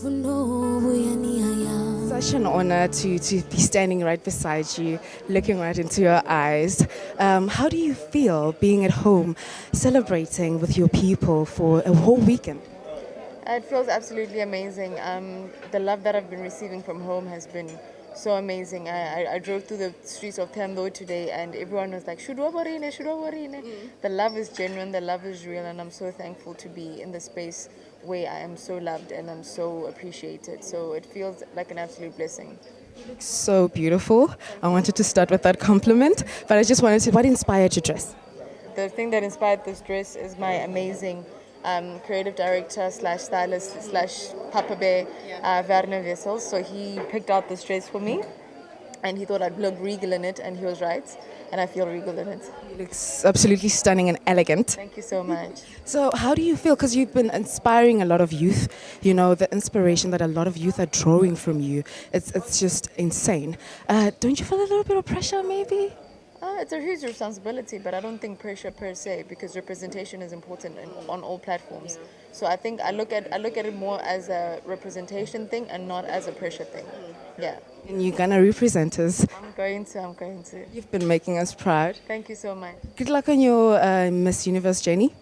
Such an honor to be standing right beside you, looking right into your eyes. How do you feel being at home, celebrating with your people for a whole weekend? It feels absolutely amazing. The love that I've been receiving from home has been so amazing. I drove through the streets of Tando today and everyone was like, Shudwa Barine, Shudwa Barine. The love is genuine, the love is real, and I'm so thankful to be in the space where I am so loved and I'm so appreciated. So it feels like an absolute blessing. So beautiful. I wanted to start with that compliment, but I just wanted to, what inspired your dress? The thing that inspired this dress is my amazing creative director slash stylist slash Papa Bear, Werner Wessels. So he picked out this dress for me and he thought I'd look regal in it, and he was right, and I feel regal in it. You look absolutely stunning and elegant. Thank you so much. So, how do you feel? Because you've been inspiring a lot of youth, you know, the inspiration that a lot of youth are drawing from you. It's just insane. Don't you feel a little bit of pressure, maybe? It's a huge responsibility, but I don't think pressure per se, because representation is important on all platforms. So I think I look at it more as a representation thing and not as a pressure thing. Yeah, And you're gonna represent us. I'm going to. You've been making us proud. Thank you so much. Good luck on your Miss Universe journey.